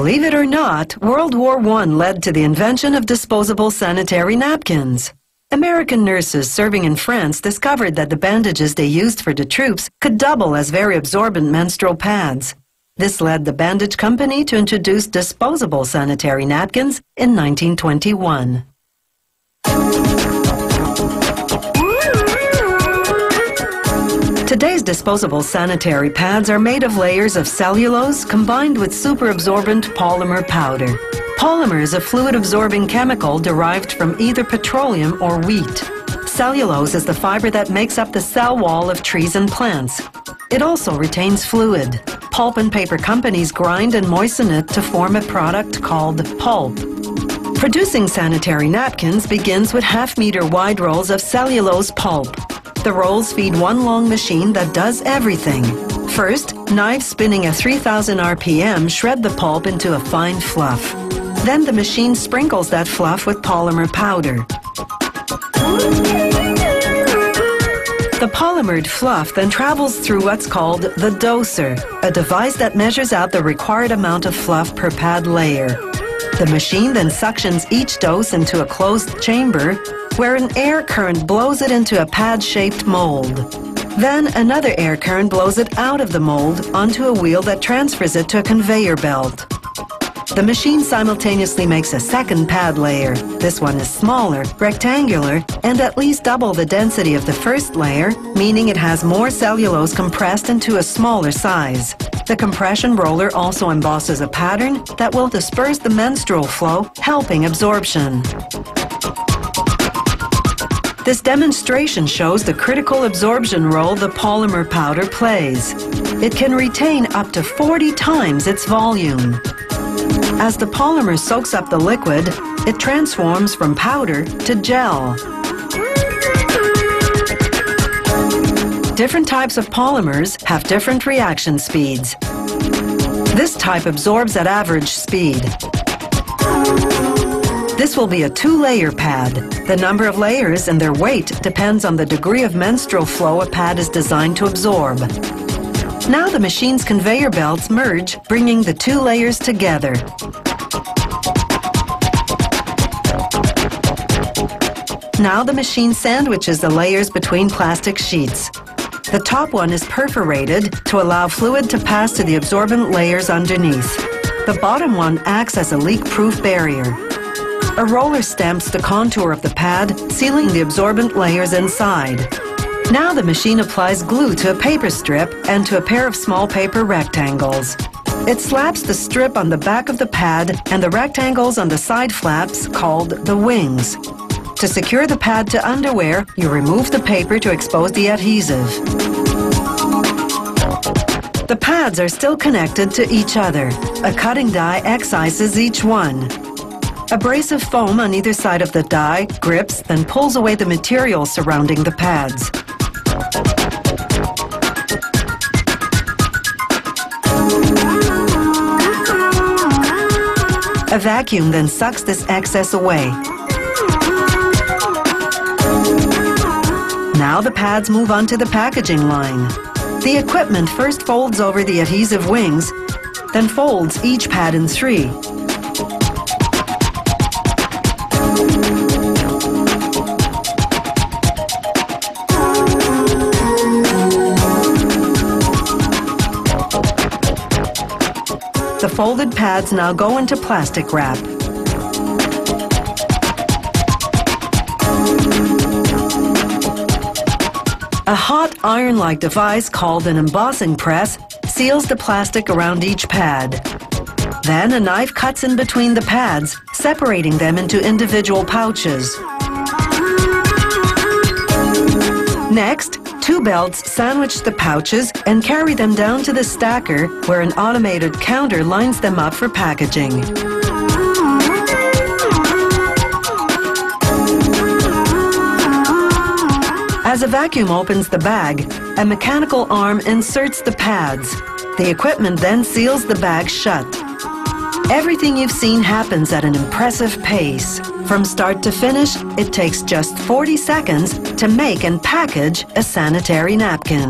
Believe it or not, World War I led to the invention of disposable sanitary napkins. American nurses serving in France discovered that the bandages they used for the troops could double as very absorbent menstrual pads. This led the bandage company to introduce disposable sanitary napkins in 1921. Today's disposable sanitary pads are made of layers of cellulose combined with superabsorbent polymer powder. Polymer is a fluid-absorbing chemical derived from either petroleum or wheat. Cellulose is the fiber that makes up the cell wall of trees and plants. It also retains fluid. Pulp and paper companies grind and moisten it to form a product called pulp. Producing sanitary napkins begins with half-meter wide rolls of cellulose pulp. The rolls feed one long machine that does everything. First, knives spinning at 3000 RPM shred the pulp into a fine fluff. Then the machine sprinkles that fluff with polymer powder. The polymered fluff then travels through what's called the doser, a device that measures out the required amount of fluff per pad layer. The machine then suctions each dose into a closed chamber, where an air current blows it into a pad-shaped mold. Then another air current blows it out of the mold onto a wheel that transfers it to a conveyor belt. The machine simultaneously makes a second pad layer. This one is smaller, rectangular, and at least double the density of the first layer, meaning it has more cellulose compressed into a smaller size. The compression roller also embosses a pattern that will disperse the menstrual flow, helping absorption. This demonstration shows the critical absorption role the polymer powder plays. It can retain up to 40 times its volume. As the polymer soaks up the liquid, it transforms from powder to gel. Different types of polymers have different reaction speeds. This type absorbs at average speed. This will be a 2-layer pad. The number of layers and their weight depends on the degree of menstrual flow a pad is designed to absorb. Now the machine's conveyor belts merge, bringing the 2 layers together. Now the machine sandwiches the layers between plastic sheets. The top one is perforated to allow fluid to pass to the absorbent layers underneath. The bottom one acts as a leak-proof barrier. A roller stamps the contour of the pad, sealing the absorbent layers inside. Now the machine applies glue to a paper strip and to a pair of small paper rectangles. It slaps the strip on the back of the pad and the rectangles on the side flaps, called the wings. To secure the pad to underwear, you remove the paper to expose the adhesive. The pads are still connected to each other. A cutting die excises each one. Abrasive foam on either side of the die grips, then pulls away the material surrounding the pads. A vacuum then sucks this excess away. Now the pads move on to the packaging line. The equipment first folds over the adhesive wings, then folds each pad in 3. The folded pads now go into plastic wrap. A hot iron-like device called an embossing press seals the plastic around each pad. Then a knife cuts in between the pads, separating them into individual pouches. Next, 2 belts sandwich the pouches and carry them down to the stacker, where an automated counter lines them up for packaging. As a vacuum opens the bag, a mechanical arm inserts the pads. The equipment then seals the bag shut. Everything you've seen happens at an impressive pace. From start to finish, it takes just 40 seconds to make and package a sanitary napkin.